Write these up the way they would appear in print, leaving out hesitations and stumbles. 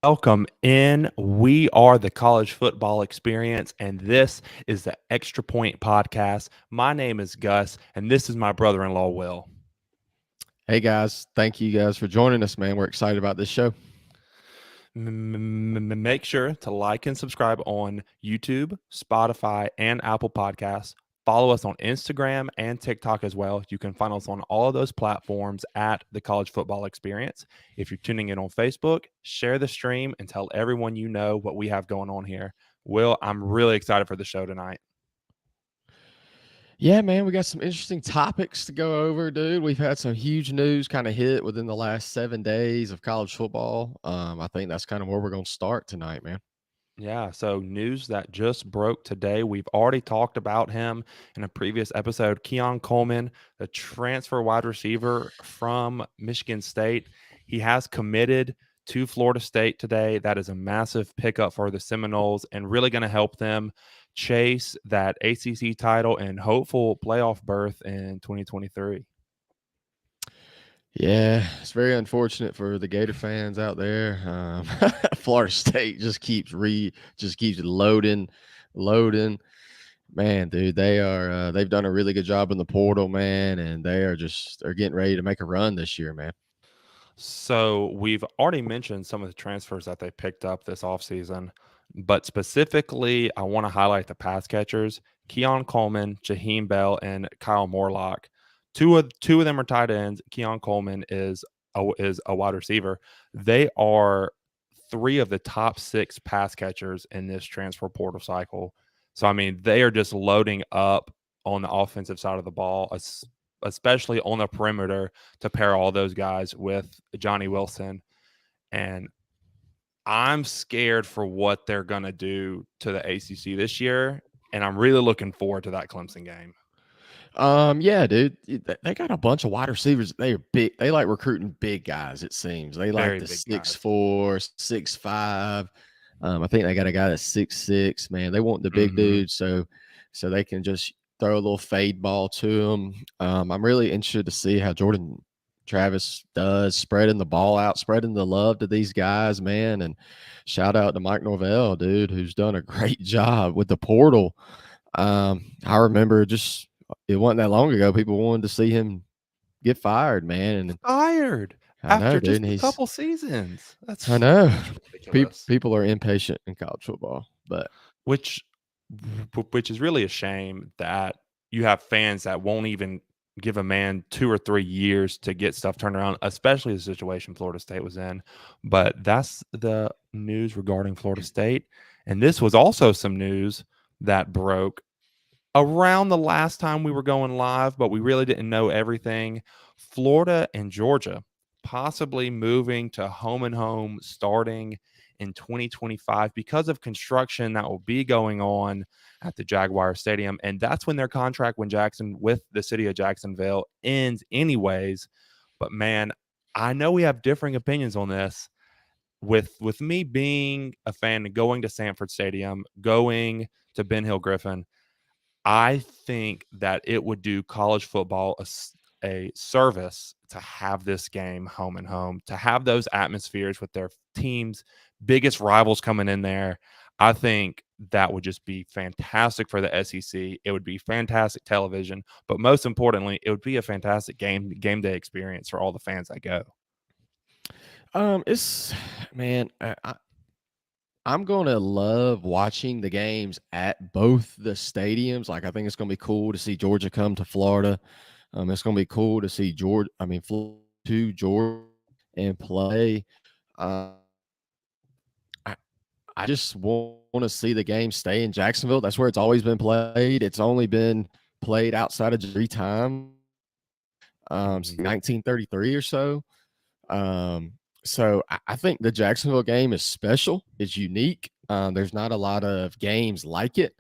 Welcome in. We are the College Football Experience, and this is the Extra Point Podcast. My name is Gus, and this is my brother-in-law, Will. Hey guys, thank you guys for joining us, man. We're excited about this show. Make sure to like and subscribe on YouTube, Spotify, and Apple Podcasts. Follow us on Instagram and TikTok as well. You can find us on all of those platforms at the College Football Experience. If you're tuning in on Facebook, share the stream and tell everyone you know what we have going on here. Will, I'm really excited for the show tonight. Yeah, man, we got some interesting topics to go over, dude. We've had some huge news kind of hit within the last 7 days of college football. I think that's kind of where we're going to start tonight, man. Yeah, so news that just broke today. We've already talked about him in a previous episode. Keon Coleman, the transfer wide receiver from Michigan State, he has committed to Florida State today. That is a massive pickup for the Seminoles and really going to help them chase that ACC title and hopeful playoff berth in 2023. Yeah, it's very unfortunate for the Gator fans out there. Florida State just keeps loading. Man, dude, they've done a really good job in the portal, man, and they're getting ready to make a run this year, man. So we've already mentioned some of the transfers that they picked up this offseason, but specifically, I want to highlight the pass catchers: Keon Coleman, Jaheim Bell, and Kyle Morlock. Two of them are tight ends. Keon Coleman is a wide receiver. They are three of the top six pass catchers in this transfer portal cycle. So I mean, they are just loading up on the offensive side of the ball, especially on the perimeter, to pair all those guys with Johnny Wilson. And I'm scared for what they're going to do to the ACC this year. And I'm really looking forward to that Clemson game. Yeah, dude, they got a bunch of wide receivers. They are big. They like recruiting big guys. It seems they like Very the big six guys. four, 6'5". I think they got a guy that's 6'6". Man, they want the big dudes, so they can just throw a little fade ball to them. I'm really interested to see how Jordan Travis does spreading the ball out, spreading the love to these guys, man. And shout out to Mike Norvell, dude, who's done a great job with the portal. I remember it wasn't that long ago, people wanted to see him get fired, man. And Fired I know, after dude. just And a couple seasons. I That's know ridiculous. people are impatient in college football, but Which which is really a shame that you have fans that won't even give a man 2 or 3 years to get stuff turned around, especially the situation Florida State was in. But that's the news regarding Florida State. And this was also some news that broke around the last time we were going live, but we really didn't know everything. Florida and Georgia possibly moving to home and home starting in 2025 because of construction that will be going on at the Jaguar Stadium. And that's when their contract with the city of Jacksonville ends anyways. But man, I know we have differing opinions on this. With me being a fan going to Sanford Stadium, going to Ben Hill Griffin, I think that it would do college football a service to have this game home and home, to have those atmospheres with their team's biggest rivals coming in there. I think that would just be fantastic for the SEC. It would be fantastic television, but most importantly, it would be a fantastic game day experience for all the fans that go. it's man, I'm gonna love watching the games at both the stadiums. Like, I think it's gonna be cool to see Georgia come to Florida. It's gonna be cool to see Florida to Georgia and play. Uh, I, I just want to see the game stay in Jacksonville. That's where it's always been played. It's only been played outside of 3 times, since Mhm. 1933 or so. So I think the Jacksonville game is special. It's unique. There's not a lot of games like it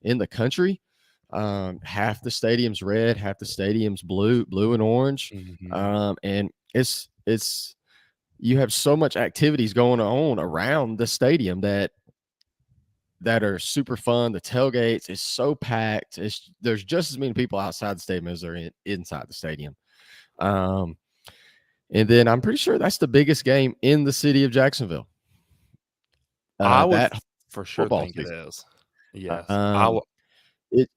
in the country. Half the stadium's red, half the stadium's blue and orange. Mhm. And it's you have so much activities going on around the stadium that are super fun. The tailgates is so packed. There's just as many people outside the stadium as there inside the stadium. Um, and then I'm pretty sure that's the biggest game in the city of Jacksonville. I would That for sure football think it season. is. Yes, Um, it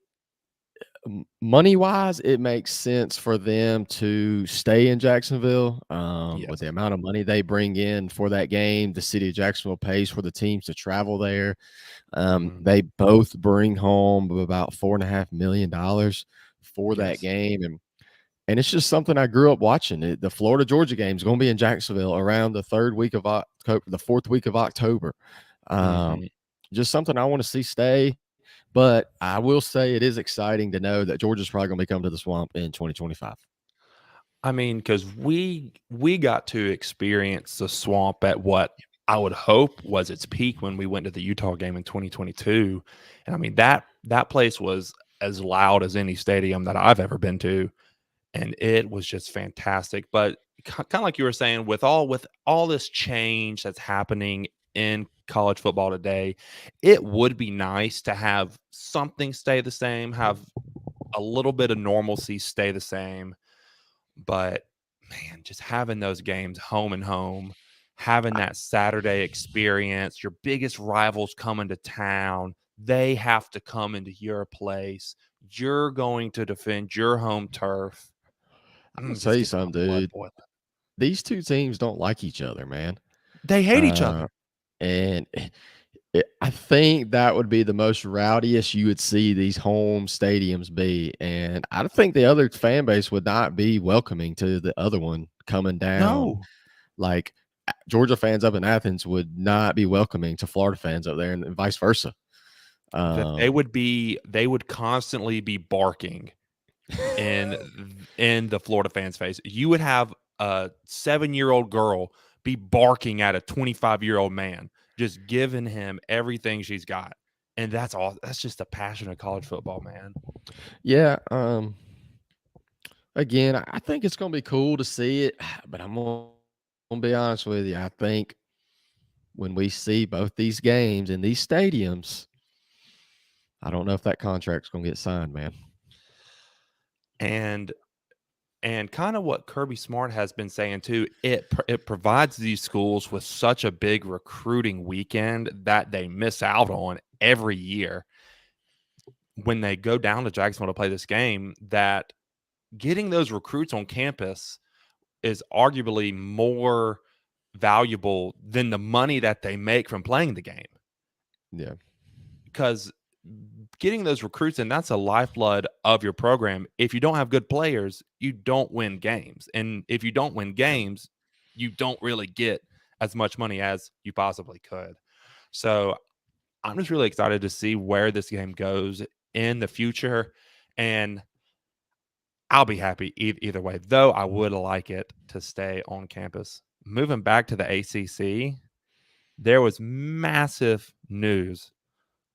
money wise, it makes sense for them to stay in Jacksonville. With yes. the amount of money they bring in for that game, the city of Jacksonville pays for the teams to travel there. Mhm. They both bring home about $4.5 million for that Yes. game, and it's just something I grew up watching. The Florida Georgia game is going to be in Jacksonville around the third week of October, the fourth week of October. Um, Mhm. just something I want to see stay. But I will say it is exciting to know that Georgia's probably going to be coming to the Swamp in 2025. I mean, because we got to experience the Swamp at what I would hope was its peak when we went to the Utah game in 2022, and I mean that place was as loud as any stadium that I've ever been to, and it was just fantastic. But kind of like you were saying, with all this change that's happening in college football today, it would be nice to have something stay the same, have a little bit of normalcy stay the same. But man, just having those games home and home, having that Saturday experience, your biggest rivals coming to town, they have to come into your place. You're going to defend your home turf. I'm gonna tell Just you gets my something, blood dude. boiling. These two teams don't like each other, man. They hate each Uh, other. and I think that would be the most rowdiest you would see these home stadiums be. And I think the other fan base would not be welcoming to the other one coming down. No, Like Georgia fans up in Athens would not be welcoming to Florida fans up there, and vice versa. that Um, they would constantly be barking in the Florida fans' face. You would have a 7-year-old girl be barking at a 25-year-old man, just giving him everything she's got. And that's all. That's just the passion of college football, man. yeah. Again, I think it's gonna be cool to see it, but I'm gonna be honest with you. I think when we see both these games in these stadiums, I don't know if that contract's gonna get signed, man. And kind of what Kirby Smart has been saying too, it provides these schools with such a big recruiting weekend that they miss out on every year when they go down to Jacksonville to play this game, that getting those recruits on campus is arguably more valuable than the money that they make from playing the game. Yeah. Because getting those recruits in, that's a lifeblood of your program. If you don't have good players, you don't win games. And if you don't win Yeah. games, you don't really get as much money as you possibly could. So I'm just really excited to see where this game goes in the future. And I'll be happy either way, though I would like it to stay on campus. Moving back to the ACC, there was massive news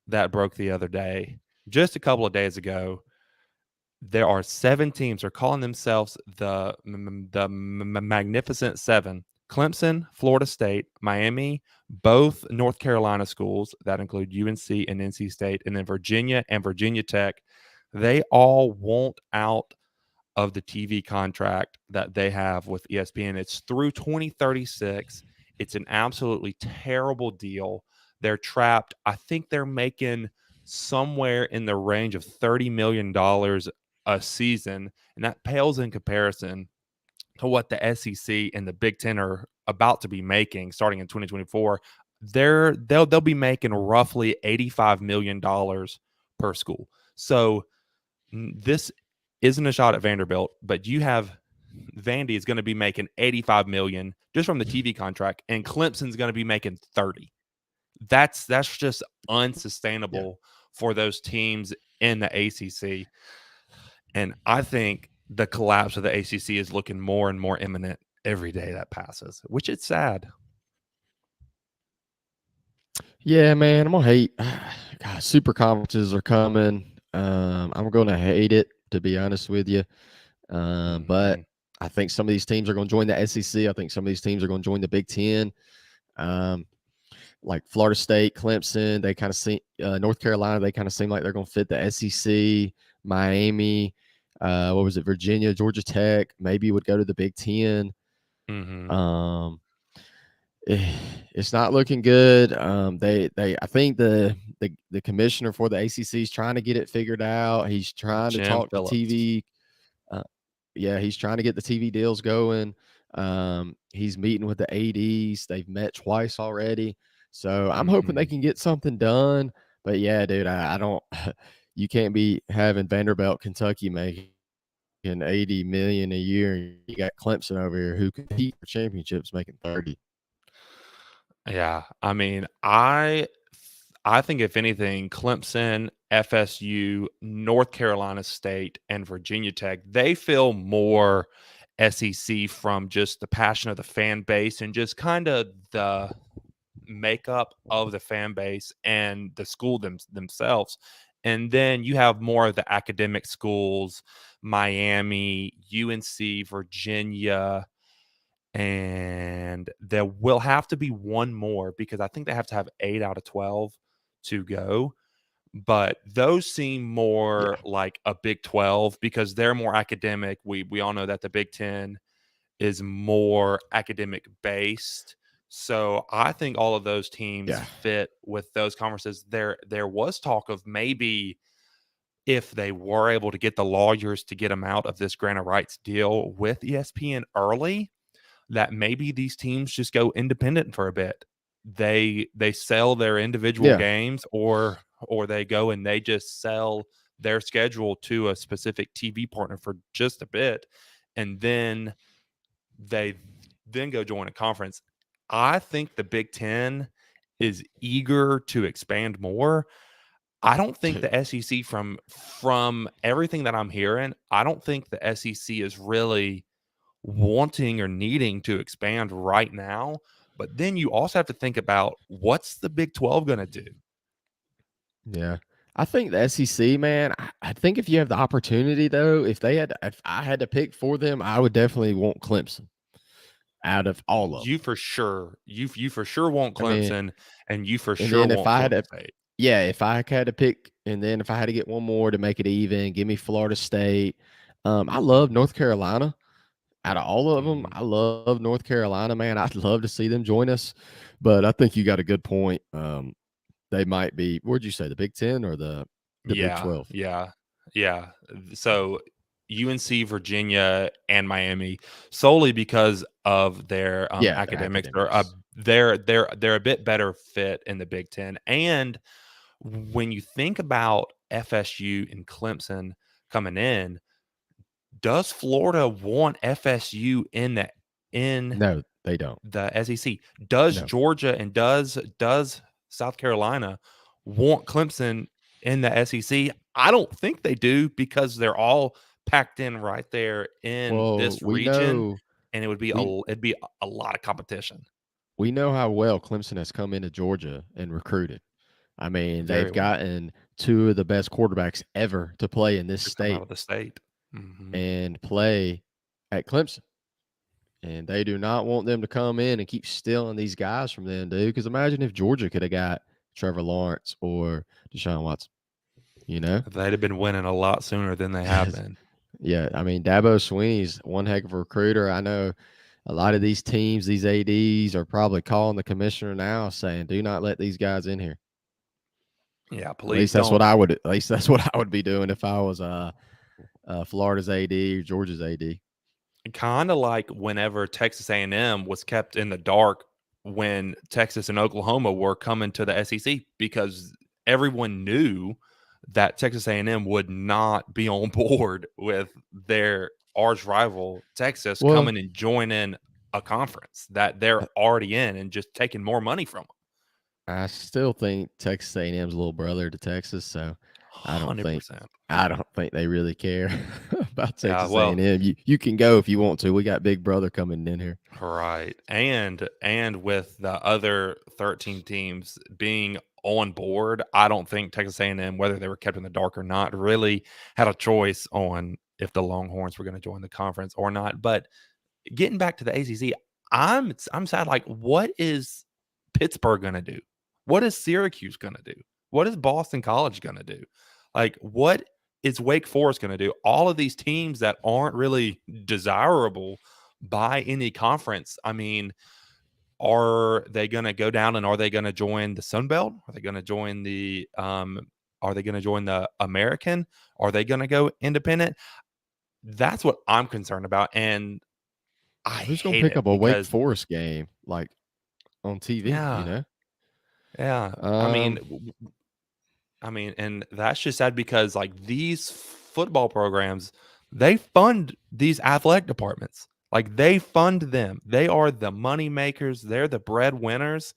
that broke the other day. Just a couple of days ago, there are 7 teams. They're calling themselves the Magnificent Seven. Clemson, Florida State, Miami, both North Carolina schools that include UNC and NC State, and then Virginia and Virginia Tech. They all want out of the TV contract that they have with ESPN. It's through 2036. It's an absolutely terrible deal. They're trapped. I think they're making somewhere in the range of $30 million a season, and that pales in comparison to what the SEC and the Big Ten are about to be making starting in 2024. They'll be making roughly $85 million per school. So this isn't a shot at Vanderbilt, but you have Vandy is going to be making 85 million just from the TV contract, and Clemson's going to be making 30. That's just Yeah. unsustainable for those teams in the ACC. And I think the collapse of the ACC is looking more and more imminent every day that passes, which is sad. Yeah, man. I'm gonna hate. God, super conferences are coming. I'm gonna hate it, to be honest with you. But Mhm. I think some of these teams are gonna join the SEC. I think some of these teams are gonna join the Big Ten. Um, like Florida State, Clemson, they kind of seem North Carolina, they kind of seem like they're going to fit the SEC. Miami, what was it? Virginia, Georgia Tech, maybe would go to the Big Ten. Mhm. Um, It's not looking good. I think the commissioner for the ACC is trying to get it figured out. He's trying to Jim talk to Phillips. TV. Uh, yeah, he's trying to get the TV deals going. He's meeting with the ADs. They've met twice already. So I'm hoping they Mhm. can get something done. But yeah, dude, I don't. You can't be having Vanderbilt, Kentucky making 80 million a year, and you got Clemson over here who compete for championships making 30. Yeah, I mean, I think if anything, Clemson, FSU, North Carolina State, and Virginia Tech, they feel more SEC from just the passion of the fan base and just kind of the makeup of the fan base and the school themselves. And then you have more of the academic schools, Miami, UNC, Virginia, and there will have to be one more because I think they have to have 8 out of 12 to go. But those seem more Yeah, like a Big 12 because they're more academic. We all know that the Big 10 is more academic based. So I think all of those teams yeah. fit with those conferences. There was talk of maybe if they were able to get the lawyers to get them out of this grant of rights deal with ESPN early, that maybe these teams just go independent for a bit. They sell their individual Yeah. games or they go and they just sell their schedule to a specific TV partner for just a bit and then they then go join a conference. I think the Big 10 is eager to expand more. I don't think Dude, the SEC from everything that I'm hearing, I don't think the SEC is really wanting or needing to expand right now. But then you also have to think about what's the Big 12 going to do? yeah. I think the SEC, man, I think if you have the opportunity though, if I had to pick for them, I would definitely want Clemson out of all of You them. for sure, you for sure want I mean, Clemson, and you for and sure then if want I had Florida to State. yeah, if I had to pick and then if I had to get one more to make it even, give me Florida State. I love North Carolina. Out of all of them, Mhm. I love North Carolina, man. I'd love to see them join us, but I think you got a good point. They might be where'd you say, the Big 10 or the Big Yeah, 12? yeah, yeah. So UNC, Virginia, and Miami solely because of their Yeah, the academics. academics. They're a bit better fit in the Big Ten. And when you think about FSU and Clemson coming in, does Florida want FSU in No, they don't. the SEC? Does No. Georgia and does South Carolina want Clemson in the SEC? I don't think they do because they're all packed in right there in Well, this region, and we it'd be a lot of competition. we know how well Clemson has come into Georgia and recruited. I mean, they've Very well gotten 2 of the best quarterbacks ever to play in this to come out state of the state. Hmm. and play at Clemson. And they do not want them to come in and keep stealing these guys from them, dude. Because imagine if Georgia could have got Trevor Lawrence or Deshaun Watson, you know? They'd have been winning a lot sooner than they have been. Yeah, I mean, Dabo Swinney's one heck of a recruiter. I know a lot of these teams, these ADs are probably calling the commissioner now saying, "Do not let these guys in here." Yeah, At least please that's what don't. I would. At least that's what I would be doing if I was Florida's AD or Georgia's AD. Kind of like whenever Texas A&M was kept in the dark when Texas and Oklahoma were coming to the SEC because everyone knew that Texas A&M would not be on board with their arch rival Texas Well, coming and joining a conference that they're already in and just taking more money from I still think Texas A&M's little brother to Texas, so I don't think 100%. I don't think they really care about Yeah, Texas well, A&M. You can go if you want to. We got Big Brother coming in here. right. And with the other 13 teams being on board, I don't think Texas A&M, whether they were kept in the dark or not, really had a choice on if the Longhorns were going to join the conference or not. But getting back to the ACC, I'm sad. Like, what is Pittsburgh going to do? What is Syracuse going to do? What is Boston College going to do? Like, what is Wake Forest going to do? All of these teams that aren't really desirable by any conference. I mean, are they going to go down and are they going to join the Sun Belt? Are they going to join the American? Are they going to go independent? That's what I'm concerned about, and I Who's gonna hate pick it up a Wake because Forest game like on TV? You yeah, know. yeah. Um, I mean, and that's just sad because like these football programs, they fund these athletic departments. Like they fund them. They are the money makers. They're the breadwinners.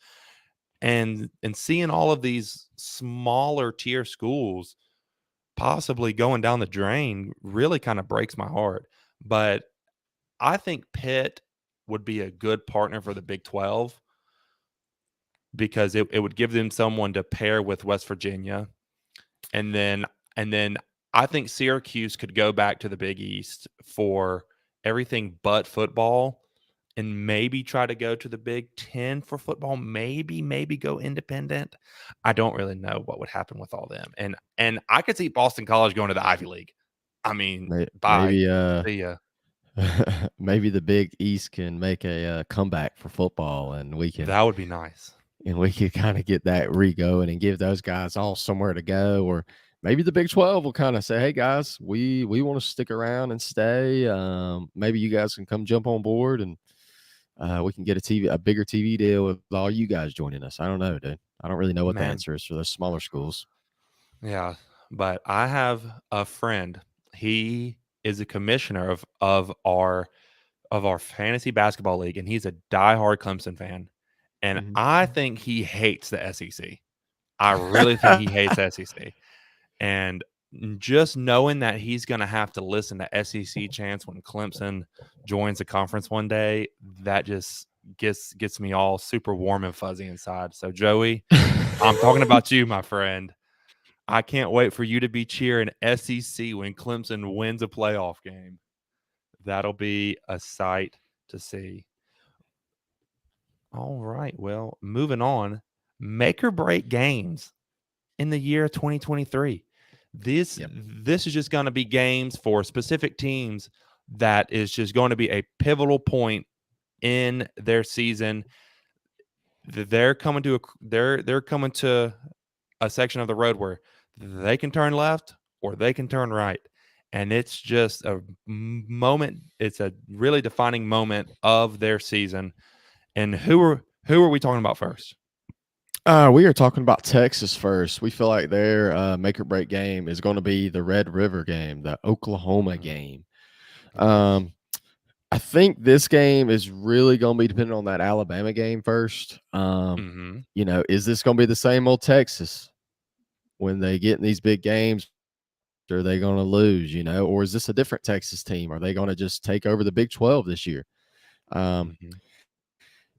And seeing all of these smaller tier schools possibly going down the drain really kind of breaks my heart. But I think Pitt would be a good partner for the Big 12 because it would give them someone to pair with West Virginia. And then and then I think Syracuse could go back to the Big East for everything but football and maybe try to go to the Big 10 for football, maybe go independent. I don't really know what would happen with all them. And I could see Boston College going to the Ivy League. I mean, bye. maybe See ya. maybe the Big East can make a comeback for football, That would be nice. and we could kind of get that re-going and give those guys all somewhere to go. Or maybe the Big 12 will kind of say, "Hey guys, we want to stick around and stay. Maybe you guys can come jump on board, and we can get a bigger TV deal with all you guys joining us." I don't know, dude. I don't really know what the Man, answer is for those smaller schools. yeah. But I have a friend. He is a commissioner of our fantasy basketball league, and he's a diehard Clemson fan. And Mhm. I think he hates the SEC. I really think he hates SEC. And just knowing that he's going to have to listen to SEC chants when Clemson joins the conference one day, that just gets me all super warm and fuzzy inside. So Joey, I'm talking about you, my friend. I can't wait for you to be cheering SEC when Clemson wins a playoff game. That'll be a sight to see. All right. Well, moving on. Make or break games in the year 2023. This Yep. this is just going to be games for specific teams that is just going to be a pivotal point in their season. They're coming to a section of the road where they can turn left or they can turn right. And it's just a moment. It's a really defining moment of their season. And who are we talking about first? We are talking about Texas first. We feel like their make or break game is going to be the Red River game, the Oklahoma Mm, game. yes. Um, I think this game is really going to be dependent on that Alabama game first. Mm-hmm. Is this going to be the same old Texas when they get in these big games? Are they going to lose? Or is this a different Texas team? Are they going to just take over the Big 12 this year? Um, Mm-hmm.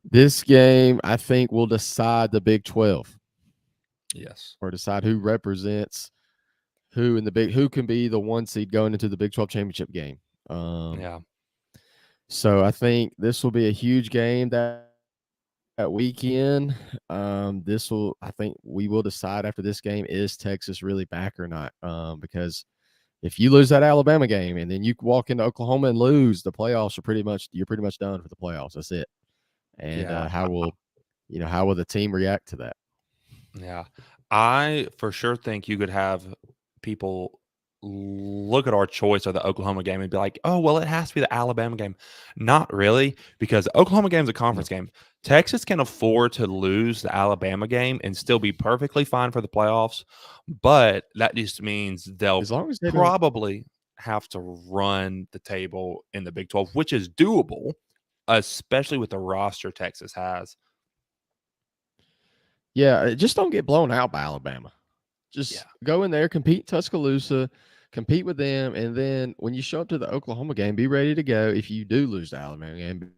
this game, I think, will decide the Big 12 Yes. or decide who represents who can be the one seed going into the Big 12 championship game. Um, Yeah. so I think this will be a huge game that weekend. I think we will decide after this game, is Texas really back or not? Because if you lose that Alabama game and then you walk into Oklahoma and lose, you're pretty much done for the playoffs. That's it. And Yeah. how will the team react to that? Yeah. I for sure think you could have people look at our choice of the Oklahoma game and be like, oh, well, it has to be the Alabama game. Not really, because the Oklahoma game is a No. conference game. Texas can afford to lose the Alabama game and still be perfectly fine for the playoffs. But that just means they'll As long as they don't. probably have to run the table in the Big 12, which is doable, especially with the roster Texas has. Yeah, just don't get blown out by Alabama. Yeah. Just go in there, compete Tuscaloosa, compete with them, and then when you show up to the Oklahoma game, be ready to go. If you do lose the Alabama game, be ready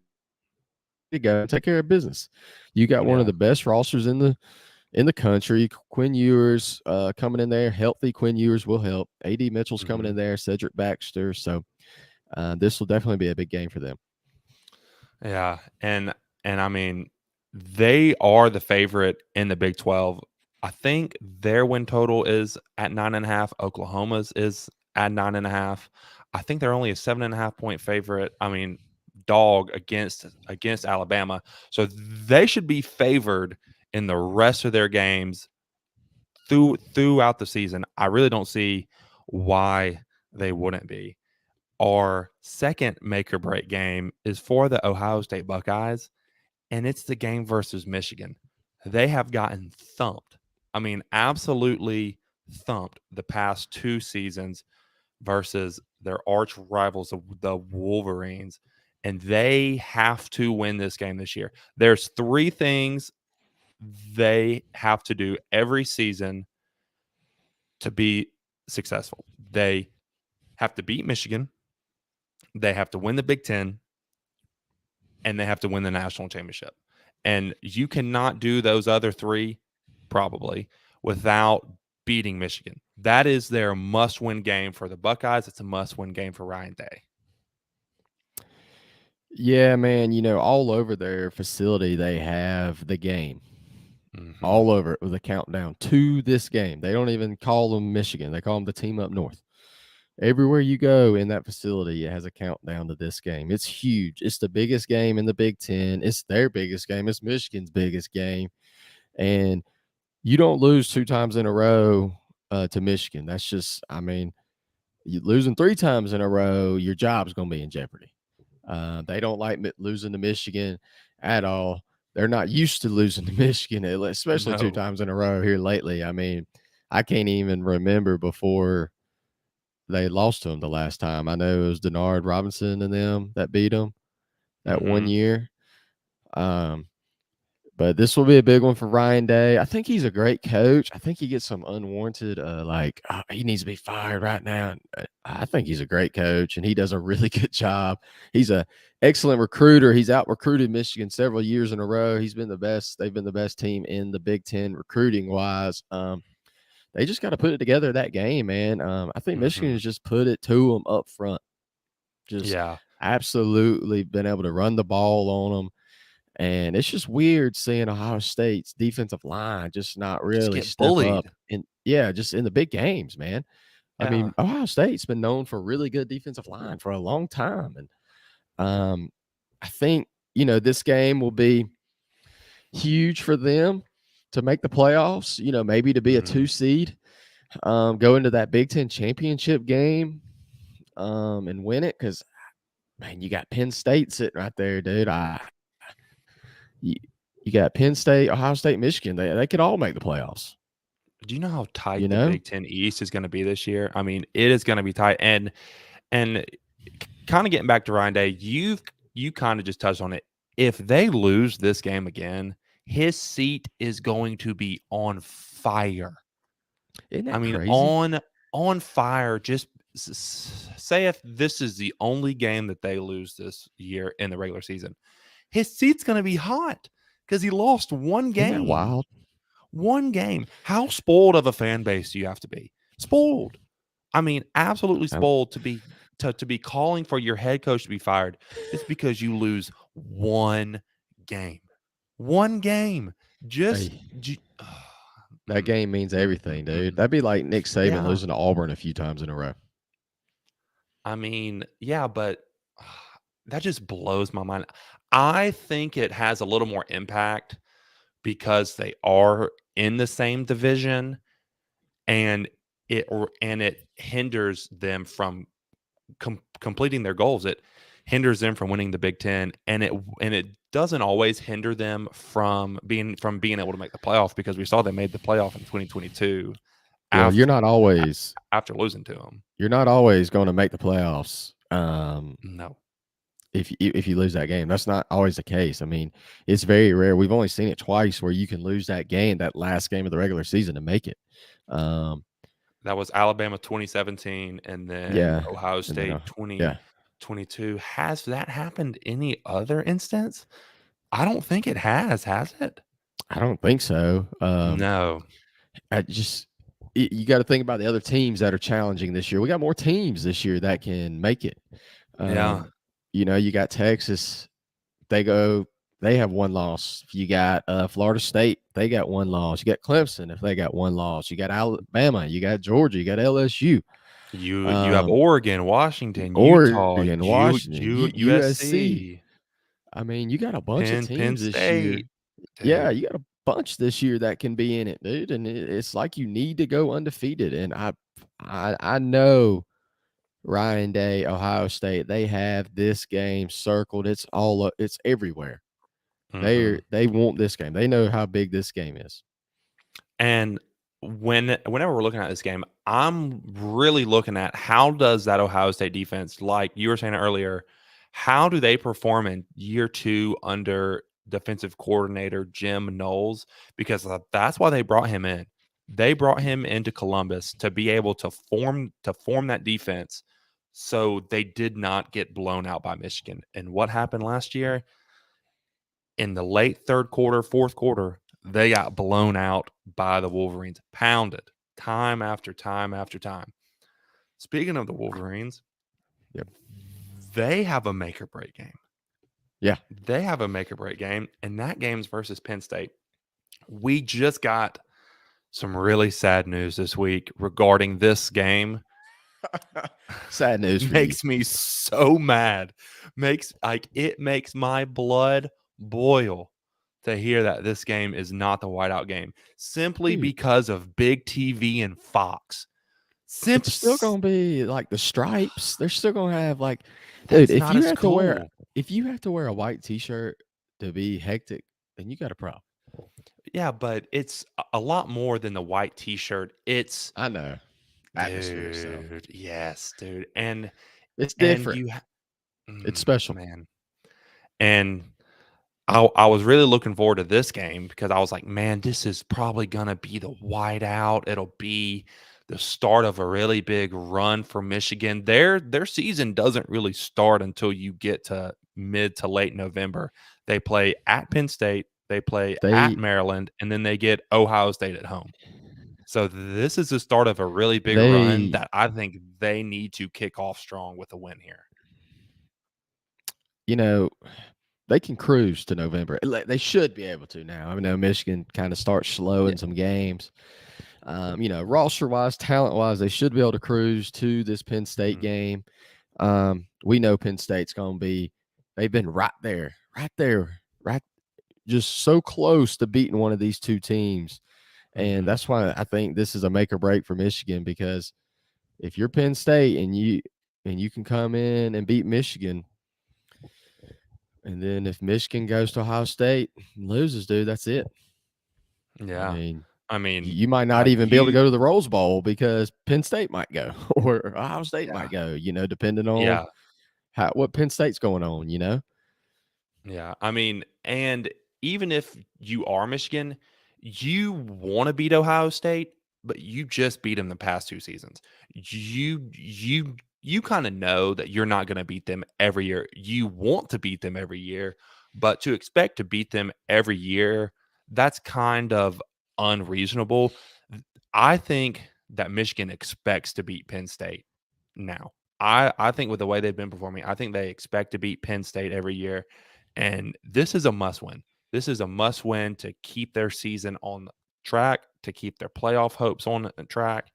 to go and take care of business. You got one of Yeah. the best rosters in the country. Quinn Ewers coming in there, healthy. Quinn Ewers will help. AD Mitchell's coming Mhm. in there, Cedric Baxter. So this will definitely be a big game for them. Yeah, and I mean, they are the favorite in the Big 12. I think their win total is at 9.5. Oklahoma's is at 9.5. I think they're only a 7.5 point favorite. I mean, dog against Alabama. So they should be favored in the rest of their games throughout the season. I really don't see why they wouldn't be. Our second make or break game is for the Ohio State Buckeyes, and it's the game versus Michigan. They have gotten thumped. I mean, absolutely thumped the past 2 seasons versus their arch rivals, the Wolverines, and they have to win this game this year. There's 3 things they have to do every season to be successful. They have to beat Michigan, they have to win the Big Ten, and they have to win the national championship. And you cannot do those other 3 probably without beating Michigan. That is their must-win game for the Buckeyes. It's a must-win game for Ryan Day. Yeah, man, all over their facility, they have the game. Mm-hmm. All over it with a countdown to this game. They don't even call them Michigan. They call them the team up north. Everywhere you go in that facility, it has a countdown to this game. It's huge. It's the biggest game in the Big Ten. It's their biggest game. It's Michigan's biggest game. And you don't lose 2 times in a row to Michigan. That's just, you losing 3 times in a row, your job's going to be in jeopardy. They don't like losing to Michigan at all. They're not used to losing to Michigan, especially 2 times in a row here lately. I can't even remember before they lost to them the last time. I know it was Denard Robinson and them that beat them that one year. But this will be a big one for Ryan Day. I think he's a great coach. I think he gets some unwarranted, he needs to be fired right now. I think he's a great coach, and he does a really good job. He's an excellent recruiter. He's out-recruited Michigan several years in a row. He's been the best. They've been the best team in the Big Ten recruiting-wise. They just got to put it together that game, man. I think Michigan has just put it to them up front. Just absolutely been able to run the ball on them. And it's just weird seeing Ohio State's defensive line just not really step bullied up. Just in the big games, man. Yeah. I mean, Ohio State's been known for a really good defensive line for a long time. And I think, this game will be huge for them to make the playoffs, maybe to be a 2 seed, go into that Big Ten championship game and win it. Because, man, you got Penn State sitting right there, dude. You got Penn State, Ohio State, Michigan. They could all make the playoffs. Do you know how tight the Big Ten East is going to be this year? I mean, it is going to be tight. And kind of getting back to Ryan Day, you kind of just touched on it. If they lose this game again, his seat is going to be on fire. Isn't that crazy? On fire. Just say if this is the only game that they lose this year in the regular season, his seat's going to be hot because he lost one game. Isn't that wild? One game. How spoiled of a fan base do you have to be? Spoiled. I mean, absolutely spoiled to be calling for your head coach to be fired. It's because you lose one game. One game. That game means everything, dude. That'd be like Nick Saban losing to Auburn a few times in a row. I mean, yeah, but that just blows my mind. I think it has a little more impact because they are in the same division, and it hinders them from completing their goals. It hinders them from winning the Big Ten, and it doesn't always hinder them from being able to make the playoff, because we saw they made the playoff in 2022. Well, you're not always after losing to them. You're not always going to make the playoffs. No. If you lose that game, that's not always the case. I mean, it's very rare. We've only seen it twice where you can lose that game, that last game of the regular season, to make it. That was Alabama 2017, and then Ohio State 2022. Has that happened any other instance? I don't think it has it? I don't think so. No. You got to think about the other teams that are challenging this year. We got more teams this year that can make it. You got Texas. They have one loss. You got Florida State. They got one loss. You got Clemson if they got one loss. You got Alabama. You got Georgia. You got LSU. You have Um, Oregon, Washington, Utah, Oregon, Washington, USC. USC, I mean, you got a bunch of Penn teams this year. State, Yeah, dude. you got a bunch this year that can be in it, dude. And it's like you need to go undefeated. And I know Ryan Day, Ohio State, they have this game circled. It's everywhere. Mhm. They want this game. They know how big this game is. And whenever we're looking at this game, I'm really looking at how does that Ohio State defense, like you were saying earlier, how do they perform in year 2 under defensive coordinator Jim Knowles? Because that's why they brought him in. They brought him into Columbus to be able to form that defense so they did not get blown out by Michigan. And what happened last year? In the late third quarter, fourth quarter, they got blown out by the Wolverines, pounded time after time after time. Speaking of the Wolverines, Yep. they have a make or break game. Yeah. They have a make or break game, and that game's versus Penn State. We just got some really sad news this week regarding this game. Sad news for you. Makes me so mad. It makes my blood boil to hear that this game is not the whiteout game simply Dude, because of big TV and Fox. it's still Simps, gonna be like the stripes. They're still gonna have like, dude, that's not as cool. if you have to wear a white t-shirt to be hectic, then you got a problem. Yeah, but it's a lot more than the white t-shirt. It's I know. Atmosphere stuff. dude, yes, dude. And It's and different. you It's special. man. And I was really looking forward to this game because I was like, man, this is probably gonna be the whiteout. It'll be the start of a really big run for Michigan. Their season doesn't really start until you get to mid to late November. They play at Penn State, they play at They Maryland, and then they get Ohio State at home. So this is the start of a really big run they that I think they need to kick off strong with a win here. you know, they can cruise to November. They should be able to now. I know Michigan kind of starts slow Yeah. in some games. Roster wise, talent wise, they should be able to cruise to this Penn State Mhm. game. We know Penn State's going to be, they've been right there, right, just so close to beating one of these two teams. And Mhm. that's why I think this is a make or break for Michigan, because if you're Penn State and you can come in and beat Michigan, and then if Michigan goes to Ohio State and loses, dude, that's it. I Yeah. mean, I mean, you might not even be able to you go to the Rose Bowl because Penn State might go or Ohio State yeah. might go, depending on Yeah. what Penn State's going on. Yeah. I mean, and even if you are Michigan, you want to beat Ohio State, but you just beat them the past 2 seasons. You kind of know that you're not going to beat them every year. You want to beat them every year, but to expect to beat them every year, that's kind of unreasonable. I think that Michigan expects to beat Penn State now. I think with the way they've been performing, I think they expect to beat Penn State every year. And this is a must win. This is a must win to keep their season on track, to keep their playoff hopes on track,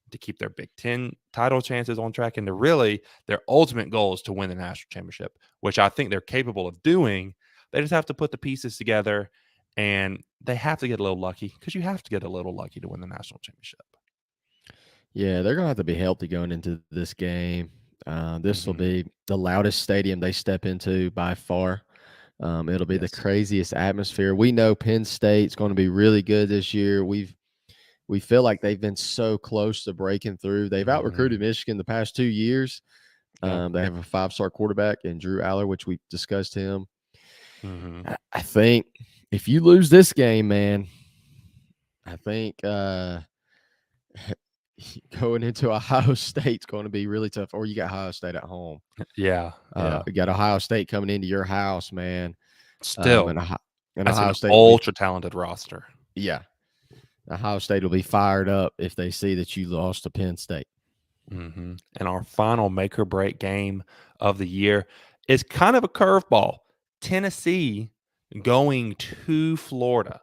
to keep their Big Ten title chances on track, and to really their ultimate goal is to win the national championship, which I think they're capable of doing. They just have to put the pieces together, and they have to get a little lucky because you have to get a little lucky to win the national championship. Yeah, they're gonna have to be healthy going into this game. This will Hmm. be the loudest stadium they step into by far. It'll be the Yes. craziest atmosphere. We know Penn State's going to be really good this year. We feel like they've been so close to breaking through. They've out recruited Hmm. Michigan the past 2 years. Yep. They have a 5-star quarterback in Drew Aller, which we discussed him. Hmm. I think if you lose this game, man, I think going into Ohio State's going to be really tough. Or you got Ohio State at home. Yeah. Yeah. You got Ohio State coming into your house, man. Still, And, and that's an Ohio State will be, ultra talented roster. yeah, Ohio State will be fired up if they see that you lost to Penn State. Hmm. And our final make or break game of the year is kind of a curveball. Tennessee going to Florida.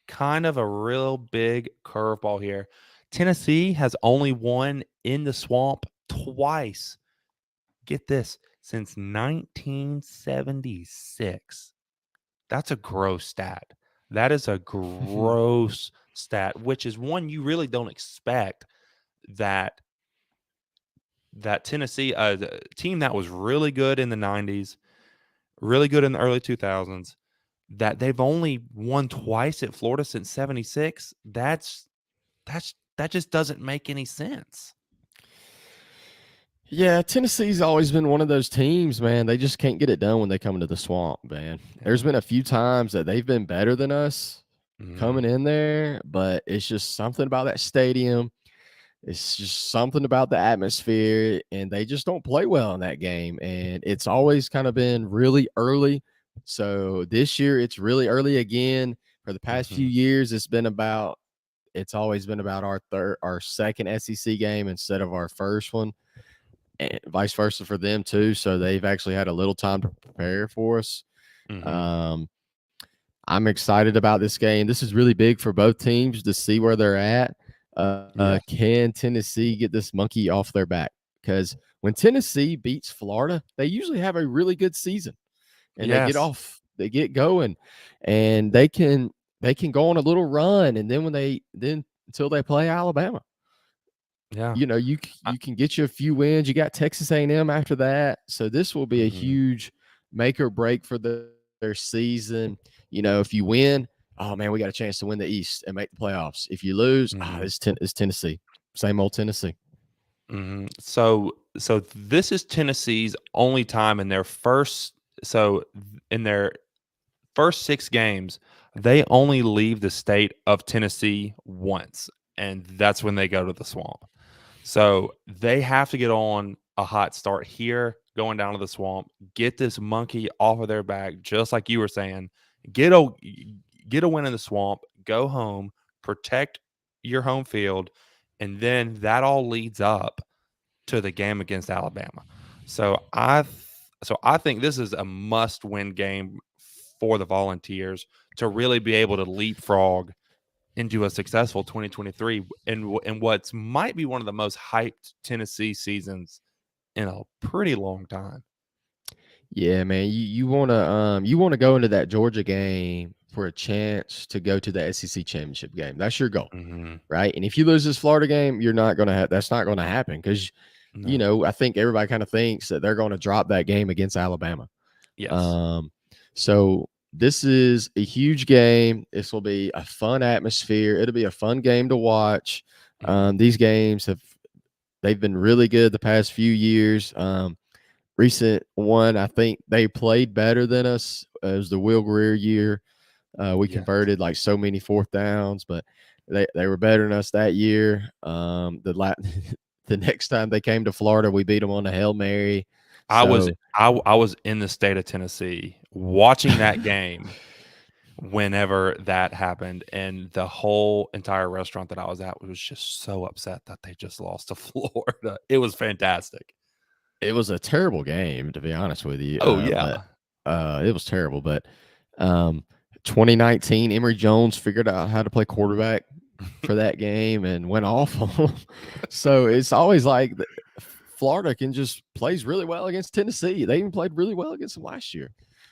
Kind of a real big curveball here. Tennessee has only won in the swamp twice. Get this, since 1976. That's a gross stat. That is a gross stat, which is one you really don't expect that Tennessee, the team that was really good in the 90s, really good in the early 2000s, that they've only won twice at Florida since 76. That just doesn't make any sense. Yeah, Tennessee's always been one of those teams, man. They just can't get it done when they come into the swamp, man. There's Yeah. been a few times that they've been better than us Mhm. coming in there, but it's just something about that stadium. It's just something about the atmosphere, and they just don't play well in that game. And it's always kind of been really early. So this year, it's really early again. For the past few Mhm. years, it's always been about our second SEC game instead of our first one, and vice versa for them too. So they've actually had a little time to prepare for us. Mhm. Um, I'm excited about this game. This is really big for both teams to see where they're at. Yeah. Can Tennessee get this monkey off their back? Because when Tennessee beats Florida, they usually have a really good season, and Yes. they get going, and they can go on a little run, and then until they play Alabama, Yeah. I you can get you a few wins. You got Texas A&M after that, so this will be a Mhm. huge make or break for their season. If you win, oh man, we got a chance to win the East and make the playoffs. If you lose, Mhm. it's Tennessee, same old Tennessee. Mhm. So this is Tennessee's only time in their in their first 6 games, they only leave the state of Tennessee once, and that's when they go to the swamp. So they have to get on a hot start here, going down to the swamp, get this monkey off of their back, just like you were saying. Get a get a win in the swamp, go home, protect your home field, and then that all leads up to the game against Alabama. So I think this is a must-win game for the Volunteers to really be able to leapfrog into a successful 2023 in what's might be one of the most hyped Tennessee seasons in a pretty long time. Yeah, man, you wanna go into that Georgia game for a chance to go to the SEC championship game. That's your goal, Mhm. right? And if you lose this Florida game, you're not gonna have that's not gonna happen because No. I think everybody kind of thinks that they're going to drop that game against Alabama. Yes. Um, so this is a huge game. This will be a fun atmosphere. It'll be a fun game to watch. Mhm. These games they've been really good the past few years. Recent one, I think they played better than us. It was the Will Greer year. We Yes. converted like so many fourth downs, but they were better than us that year. The next time they came to Florida, we beat them on a Hail Mary. So I was in the state of Tennessee watching that game whenever that happened, and the whole entire restaurant that I was at was just so upset that they just lost to Florida. It was fantastic. it was a terrible game, to be honest with you. Oh, But yeah. it was terrible. But um, 2019, Emory Jones figured out how to play quarterback for that game and went off on 'em. So it's always like Florida can just plays really well against Tennessee. They even played really well against them last year.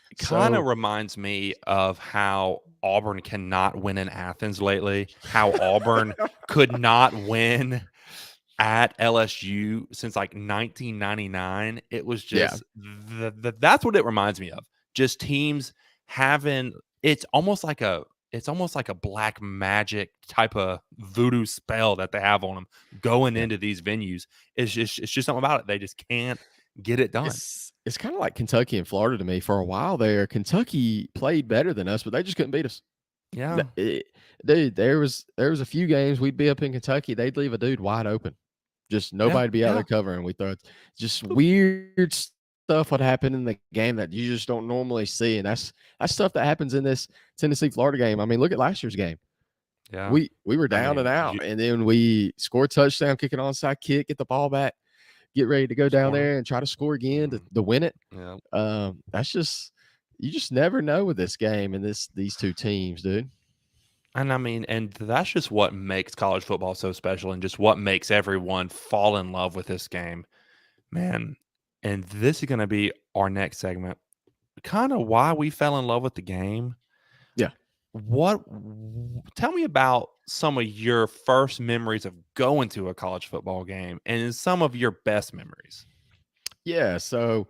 It kinda So reminds me of how Auburn cannot win in Athens lately, how Auburn could not win at LSU since, like, 1999. It was yeah, just that's what it reminds me of. Just teams having it's almost like a black magic type of voodoo spell that they have on them going yeah. into these venues. It's just something about it. They just can't get it done. It's kind of like Kentucky and Florida to me. For a while there, Kentucky played better than us, but they just couldn't beat us. Yeah. Th- it- Dude, there was a few games we'd be up in Kentucky, they'd leave a dude wide open. Just Yeah. nobody be out there Yeah. covering. We throw it. Just weird stuff would happen in the game that you just don't normally see, and that's stuff that happens in this Tennessee Florida game. I mean, look at last year's game. Yeah. We were I down and mean, out, you and then we score a touchdown, kick an onside kick, get the ball back, get ready to go down scoring. there and try to score again Mhm. to win it. Yeah. That's just you just never know with this game and these two teams, dude. And I mean, and that's just what makes college football so special and just what makes everyone fall in love with this game, man. And this is going to be our next segment. Kind of why we fell in love with the game. Yeah. Tell me about some of your first memories of going to a college football game and some of your best memories. Yeah. So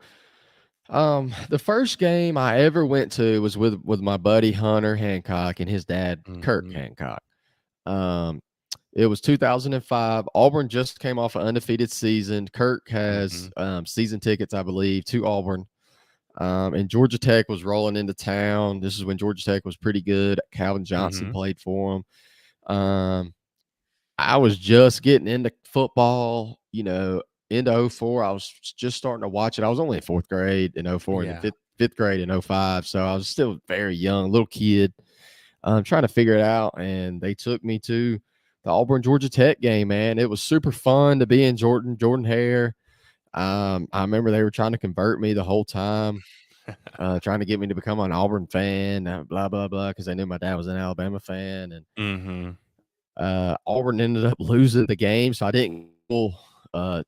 the first game I ever went to was with my buddy Hunter Hancock and his dad Kirk Mhm. Hancock. Um, it was 2005. Auburn just came off an undefeated season. Kirk has Mhm. season tickets, I believe, to Auburn. And Georgia Tech was rolling into town. This is when Georgia Tech was pretty good. Calvin Johnson Mhm. played for them. I was just getting into football, into '04. I was just starting to watch it. I was only in fourth grade in '04 and then Yeah. fifth grade in '05. So I was still very young, little kid, trying to figure it out. And they took me to the Auburn Georgia Tech game, man. It was super fun to be in Jordan Hare. I remember they were trying to convert me the whole time, trying to get me to become an Auburn fan, blah, blah, blah, because they knew my dad was an Alabama fan. And Mhm. Auburn ended up losing the game, so I didn't go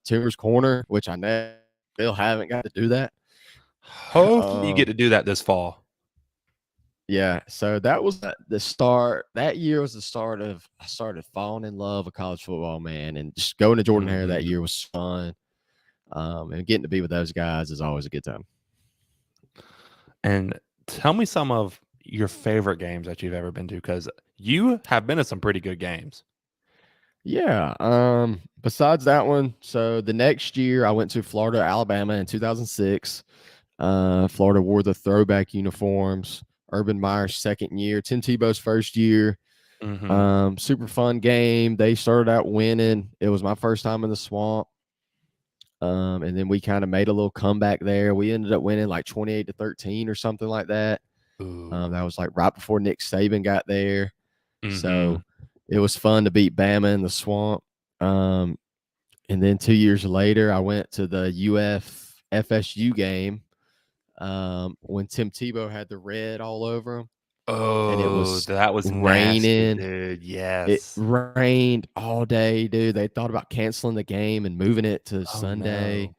Timber's Corner, which I never still haven't got to do that. Hopefully you get to do that this fall. Yeah, so that was the start. That year was the start of I started falling in love with college football, man, and just going to Jordan Hare that Mhm. year was fun. And getting to be with those guys is always a good time. And tell me some of your favorite games that you've ever been to because you have been to some pretty good games. Yeah. Besides that one, so the next year I went to Florida, Alabama in 2006. Florida wore the throwback uniforms. Urban Meyer's second year, Tim Tebow's first year. Mhm. Super fun game. They started out winning. It was my first time in the swamp. And then we kind of made a little comeback there. We ended up winning like 28-13 or something like that. Ooh. That was like right before Nick Saban got there. So Mhm. it was fun to beat Bama in the swamp. Um, and then 2 years later, I went to the UF FSU game when Tim Tebow had the red all over him, and it Oh, was that was nasty, raining. dude. It Yes. rained all day, dude. They thought about canceling the game and moving it to Oh, Sunday. no.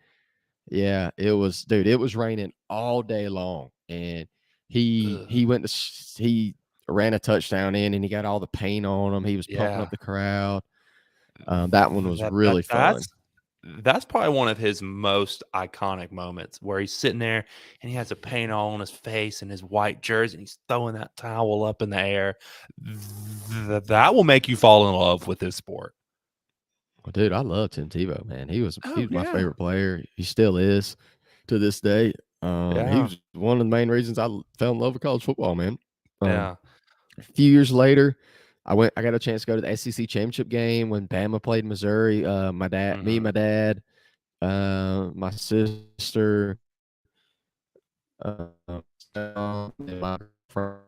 Yeah, it was, dude. It was raining all day long, and he Ugh. went to he ran a touchdown in, and he got all the paint on him. He was pumping Yeah. up the crowd. That one was That that really fun. that's probably one of his most iconic moments where he's sitting there and he has a paint all on his face and his white jersey and he's throwing that towel up in the air. That will make you fall in love with this sport. Well, dude, I love Tim Tebow, man. He Oh, was my yeah. favorite player. He still is to this day. He Yeah. was one of the main reasons I fell in love with college football, man. Um, Yeah. a few years later, I got a chance to go to the SEC championship game when Bama played Missouri. Me, Mhm. my dad, my sister, and my friend.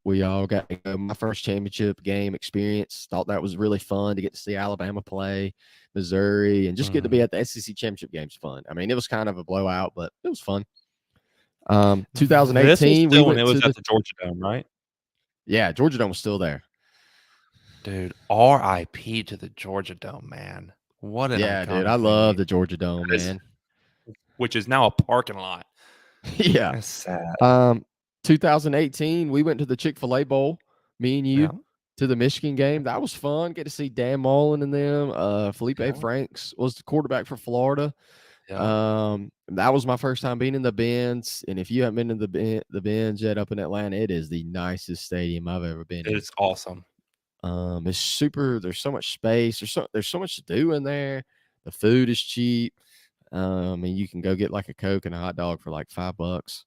We all got to go. My first championship game experience. Thought that was really fun to get to see Alabama play Missouri and just get to be Mhm. at the SEC championship games. Fun. I mean, it was kind of a blowout, but it was fun. This was 2018, we still when went it was to at the the Georgia Dome, right? yeah, Georgia Dome was still there. Dude, RIP to the Georgia Dome, man. What an Yeah, dude, I iconic love venue. the Georgia Dome, That is man. which is now a parking lot. Yeah. That's sad. Um, 2018, we went to the Chick-fil-A Bowl, me and you, Yeah. to the Michigan game. That was fun. Get to see Dan Mullen and them. Felipe Yeah. Franks was the quarterback for Florida. Yeah. That was my first time being in the Benz. And if you haven't been in the Benz yet up in Atlanta, it is the nicest stadium I've ever been in. It's awesome. It's super. There's so much space. There's so much to do in there. The food is cheap. And you can go get like a Coke and a hot dog for like $5.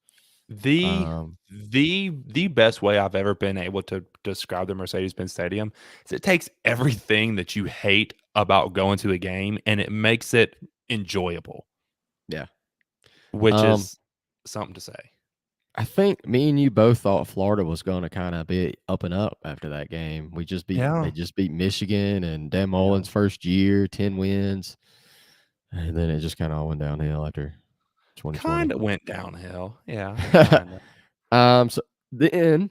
The Um, the best way I've ever been able to describe the Mercedes-Benz Stadium is it takes everything that you hate about going to a game and it makes it enjoyable, yeah. which Um, is something to say. I think me and you both thought Florida was going to kind of be up and up after that game. They Yeah. just beat Michigan and Dan Yeah. Mullen's first year, 10 wins, and then it just kind of all went downhill after 2020. Kinda went downhill. Yeah, kinda. So then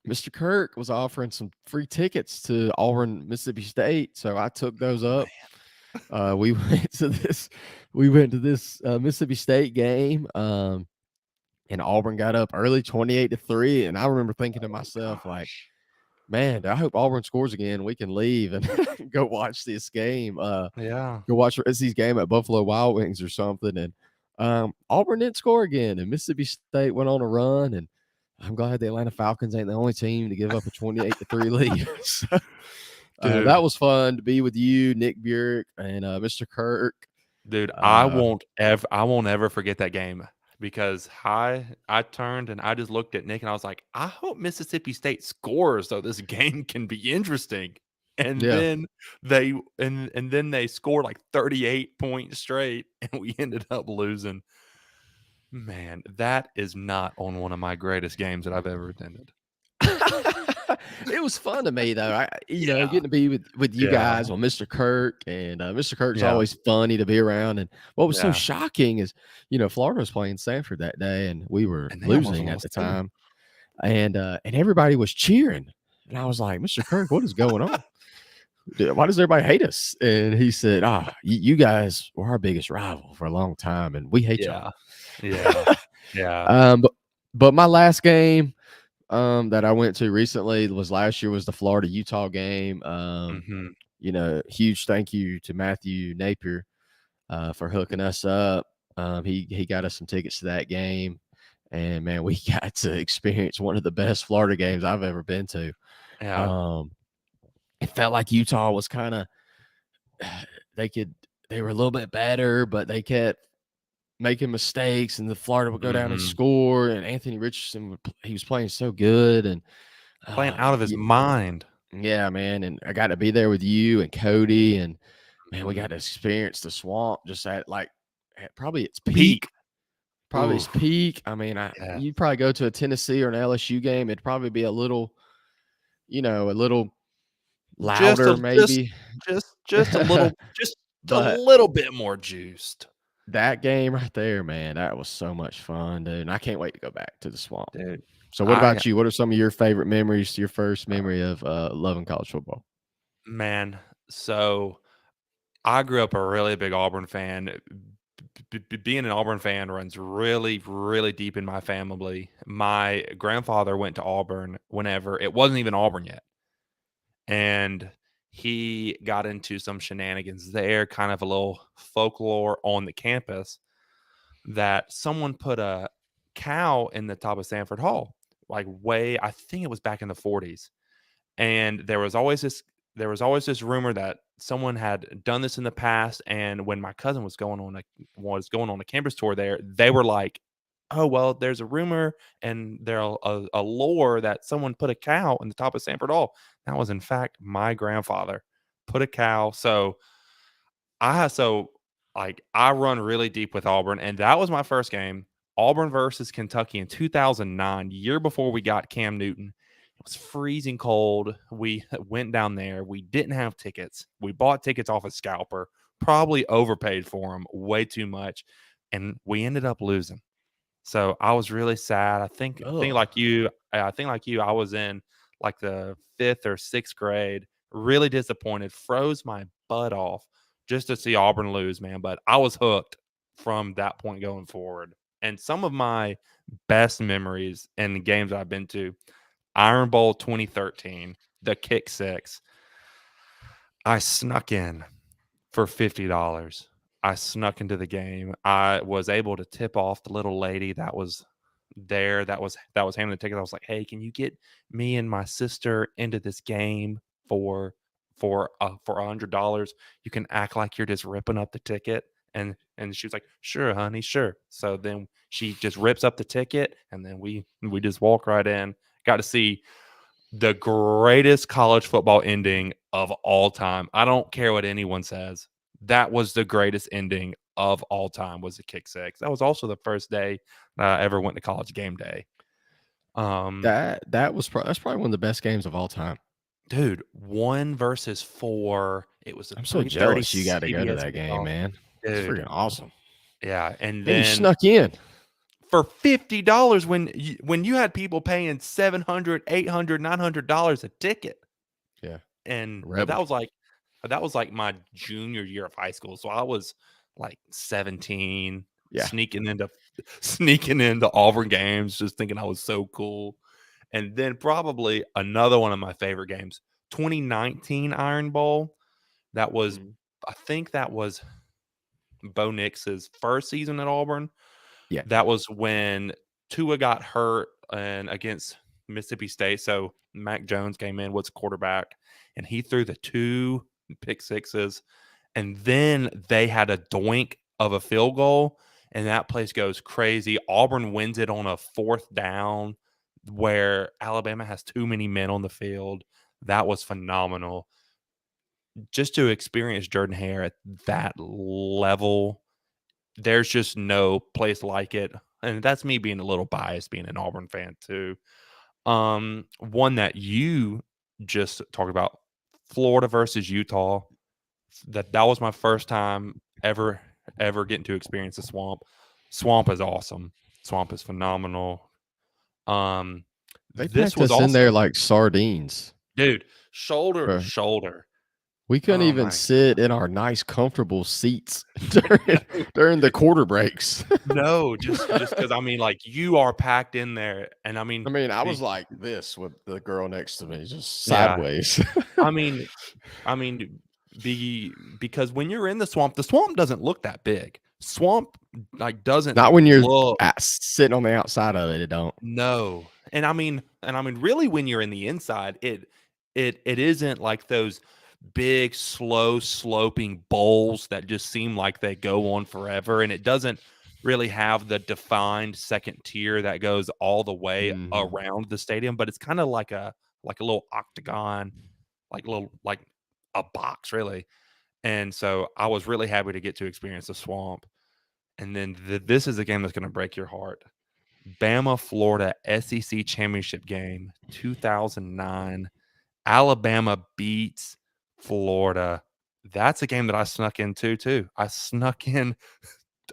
Mr. Kirk was offering some free tickets to Auburn, Mississippi State, so I took those Oh up. man. We went to this Mississippi State game, and Auburn got up early, 28-3, and I remember thinking to Oh myself, like, gosh. "Man, I hope Auburn scores again. We can leave and go watch this game. Yeah. Go watch the rest of these game at Buffalo Wild Wings or something." And Auburn didn't score again, and Mississippi State went on a run. And I'm glad the Atlanta Falcons ain't the only team to give up a 28-3 lead. So, that Dude. was fun to be with you, Nick Burek, and Mr. Kirk. Dude, Uh, I won't ever forget that game because I turned and I just looked at Nick and I was like, I hope Mississippi State scores so this game can be interesting. And yeah. then and then they scored like 38 points straight and we ended up losing. Man, that is not on one of my greatest games that I've ever attended. It was fun to me though. Yeah. Getting to be with you Yeah. guys on Mr. Kirk, and Mr. Kirk's Yeah. always funny to be around. And what was so Yeah. shocking is, Florida was playing Stanford that day, and we were And they almost losing at lost the too. time, and everybody was cheering, and I was like, "Mr. Kirk, what is going on? Why does everybody hate us?" And he said, you guys were our biggest rival for a long time, and we hate y'all." Yeah. Yeah. Yeah. But my last game that I went to recently was last year, was the Florida Utah game. Mhm. Huge thank you to Matthew Napier for hooking us up. He got us some tickets to that game, and man, we got to experience one of the best Florida games I've ever been to. Yeah. Um, it felt like Utah was kind of they could they were a little bit better, but they kept making mistakes, and the Florida would go down and Mhm. score. And Anthony Richardson he was playing so good, and Playing out of his mind. yeah, man. And I got to be there with you and Cody, and man, we Mhm. got to experience the swamp just at probably its Peak. peak. Probably its Oof. peak. I mean, Yeah. you'd probably go to a Tennessee or an LSU game. It'd probably be a little Just louder, a just maybe. just a little just a But little bit more juiced. that game right there, man, that was so much fun, dude. And I can't wait to go back to the swamp. Dude, So, what I about you? What are some of your favorite memories? Your first memory of loving college football? man, so I grew up a really big Auburn fan. Being an Auburn fan runs really, really deep in my family. My grandfather went to Auburn whenever it wasn't even Auburn yet. And he got into some shenanigans there, kind of a little folklore on the campus that someone put a cow in the top of Sanford Hall, like way, I think it was back in the 40s. And there was always this rumor that someone had done this in the past. And when my cousin was going on a campus tour there, they were like, "Oh well, there's a rumor and a lore that someone put a cow in the top of Sanford Hall." That was in fact my grandfather put a cow. So I run really deep with Auburn, and that was my first game. Auburn versus Kentucky in 2009, year before we got Cam Newton. It was freezing cold. We went down there. We didn't have tickets. We bought tickets off a scalper, probably overpaid for them way too much, and we ended up losing. So I was really sad. Oh, I think like you, I was in like the 5th or 6th grade, really disappointed, froze my butt off just to see Auburn lose, man. But I was hooked from that point going forward. And some of my best memories in the games I've been to, Iron Bowl 2013, the kick six. I snuck in for $50. I snuck into the game. I was able to tip off the little lady that was there that was handling the ticket. I was like, "Hey, can you get me and my sister into this game for $100? You can act like you're just ripping up the ticket." And she was like, "Sure, honey, sure." So then she just rips up the ticket, and then we just walk right in. Got to see the greatest college football ending of all time. I don't care what anyone says. That was the greatest ending of all time was the kick six. That was also the first day I ever went to college game day. Um, that's probably one of the best games of all time. dude, 1 versus 4. It was a I'm so 3:30 jealous you got to go to CBS that game, kickoff. man. It's Dude, freaking awesome. yeah, and And you then snuck in. for $50 when you had people paying $700, $800, $900 a ticket. Yeah. And Rebel. that was like my junior year of high school. So I was like 17, Yeah. sneaking into Auburn games, just thinking I was so cool. And then probably another one of my favorite games, 2019 Iron Bowl. That was, Mhm. I think that was Bo Nix's first season at Auburn. Yeah. That was when Tua got hurt and against Mississippi State. So Mac Jones came in, was quarterback, and he threw the 2 pick-sixes. And then they had a doink of a field goal, and that place goes crazy. Auburn wins it on a 4th down where Alabama has too many men on the field. That was phenomenal. Just to experience Jordan Hare at that level, there's just no place like it. And that's me being a little biased, being an Auburn fan too. One that you just talked about, Florida versus Utah. That was my first time ever getting to experience the swamp. Swamp is awesome. Swamp is phenomenal. Um, They this packed was us in there also, like sardines. dude, shoulder to Bro. shoulder. We couldn't Oh even my sit in our nice, comfortable seats during the quarter breaks. no, just because I mean, like you are packed in there, and I mean, I mean, I was like this with the girl next to me, just yeah, sideways. I mean, because when you're in the swamp doesn't look that big. Swamp like doesn't Not when you're look sitting on the outside of it. It don't. no, and I mean, really, when you're in the inside, it isn't like those big, slow sloping bowls that just seem like they go on forever, and it doesn't really have the defined second tier that goes all the way Mhm. around the stadium, but it's kind of like a little octagon, like a box really. And so I was really happy to get to experience the swamp. And then this is a game that's going to break your heart. Bama Florida SEC championship game 2009. Alabama beats Florida. That's a game that I snuck into too. I snuck into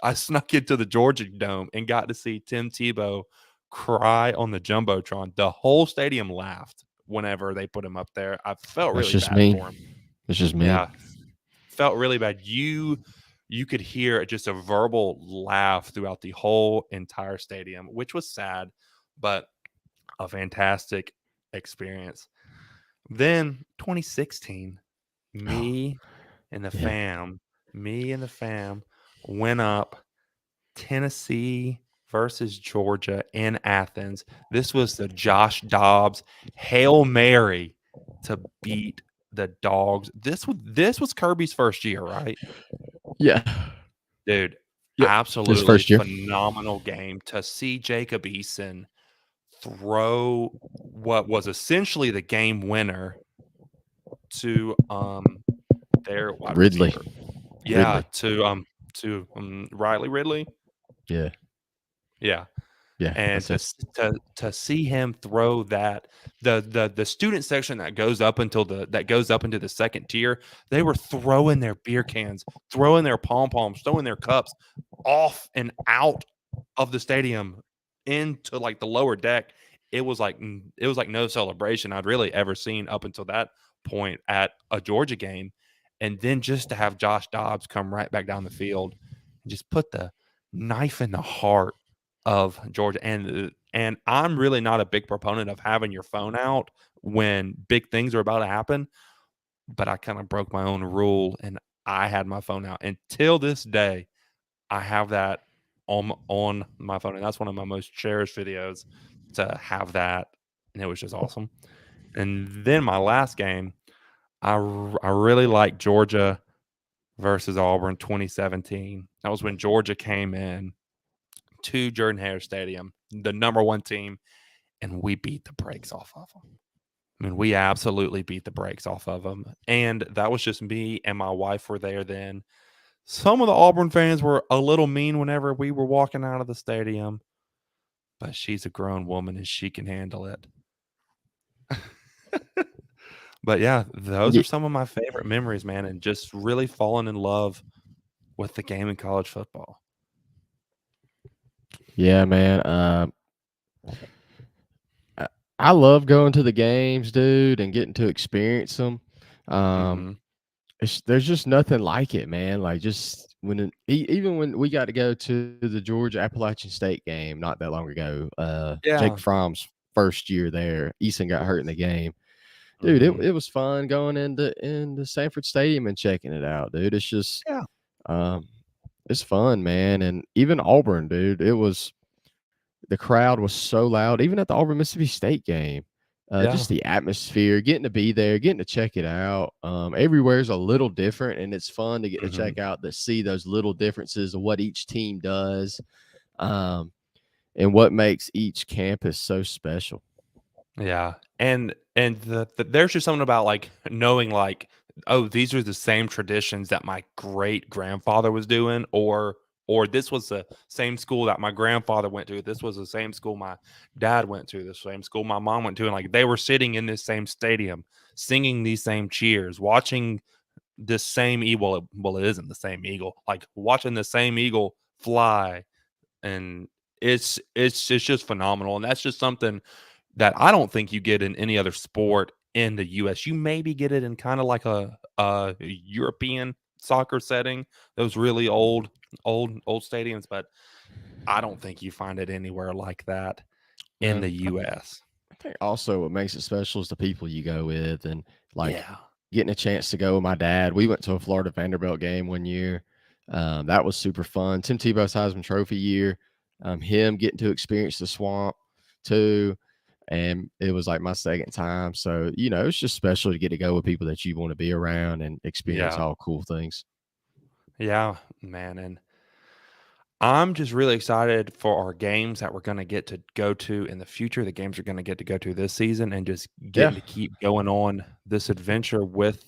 the Georgia Dome and got to see Tim Tebow cry on the Jumbotron. The whole stadium laughed whenever they put him up there. I felt That's really just bad for me. him. It's just me. Yeah, felt really bad. You could hear just a verbal laugh throughout the whole entire stadium, which was sad, but a fantastic experience. Then 2016, me and the Yeah. fam, me and the fam went up Tennessee versus Georgia in Athens. This was the Josh Dobbs Hail Mary to beat the Dogs. This was Kirby's first year, right? Yeah. Dude, Yep. His absolutely first year. phenomenal game to see Jacob Eason throw what was essentially the game winner to their wide Ridley. receiver. Yeah, Ridley. to Riley Ridley. Yeah. Yeah. Yeah. And That's it. to see him throw that the student section that goes up into the second tier, they were throwing their beer cans, throwing their pom poms, throwing their cups off and out of the stadium into like the lower deck. It was like no celebration I'd really ever seen up until that point at a Georgia game. And then just to have Josh Dobbs come right back down the field and just put the knife in the heart of Georgia. And I'm really not a big proponent of having your phone out when big things are about to happen, but I kind of broke my own rule and I had my phone out. Until this day, I have that on my phone, and that's one of my most cherished videos to have that, and it was just awesome. And then my last game, I really like Georgia versus Auburn 2017. That was when Georgia came in to Jordan Hare Stadium, the number one team, and we beat the brakes off of them. I mean, we absolutely beat the brakes off of them. And that was just me and my wife were there then. Some of the Auburn fans were a little mean whenever we were walking out of the stadium, but she's a grown woman and she can handle it. But yeah, those are Ye- some of my favorite memories, man, and just really falling in love with the game in college football. Yeah, man. I I love going to the games, dude, and getting to experience them. Um, Mhm. there's just nothing like it, man. Like just even when we got to go to the Georgia Appalachian State game not that long ago, Jake Yeah. Fromm's first year there, Eason got hurt in the game. Dude, it Mhm. it was fun going into Sanford Stadium and checking it out, dude. It's just Yeah. um it's fun, man. And even Auburn, dude, the crowd was so loud, even at the Auburn Mississippi State game. Yeah. Just the atmosphere, getting to be there, getting to check it out. Everywhere's a little different, and it's fun to get to Mhm. check out to see those little differences of what each team does, um, and what makes each campus so special. Yeah, and there's just something about, like, knowing, like, "Oh, these are the same traditions that my great-grandfather was doing," or, "This was the same school that my grandfather went to. This was the same school my dad went to, the same school my mom went to," and, like, they were sitting in this same stadium, singing these same cheers, watching this same eagle. Well, it isn't the same eagle, like, watching the same eagle fly, and it's just phenomenal, and that's just something that I don't think you get in any other sport in the US. You maybe get it in kinda like a European soccer setting, those really old stadiums, but I don't think you find it anywhere like that in No, the US. I think also what makes it special is the people you go with, and like Yeah. getting a chance to go with my dad. We went to a Florida Vanderbilt game one year. That was super fun. Tim Tebow's Heisman Trophy year, him getting to experience the swamp too. And it was like my second time. So, it's just special to get to go with people that you want to be around and experience Yeah. all cool things. Yeah, man, and I'm just really excited for our games that we're gonna get to go to in the future, the games we're gonna get to go to this season, and just Yeah. getting to keep going on this adventure with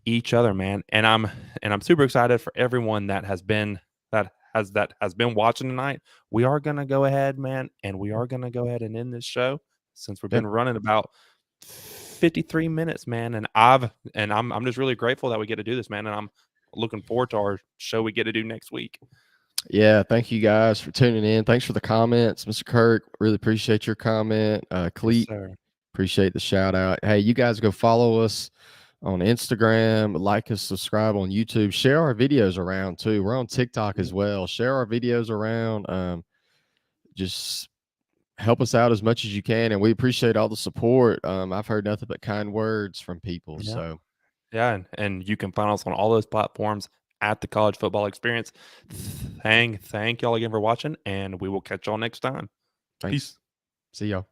each other, man. And I'm super excited for everyone that has been watching tonight. We are gonna go ahead, man, and we are gonna go ahead and end this show since we've Yeah. been running about 53 minutes, man. And I'm just really grateful that we get to do this, man. And I'm looking forward to our show we get to do next week. Yeah. Thank you guys for tuning in. Thanks for the comments, Mr. Kirk. Really appreciate your comment. Yes, Cleet, sir. appreciate the shout out. Hey, you guys go follow us on Instagram, like us, subscribe on YouTube, share our videos around too. We're on TikTok as well. Share our videos around. Just help us out as much as you can, and we appreciate all the support. I've heard nothing but kind words from people. Yeah. So Yeah, and you can find us on all those platforms at the College Football Experience. Thank y'all again for watching, and we will catch y'all next time. thanks. Peace. See y'all.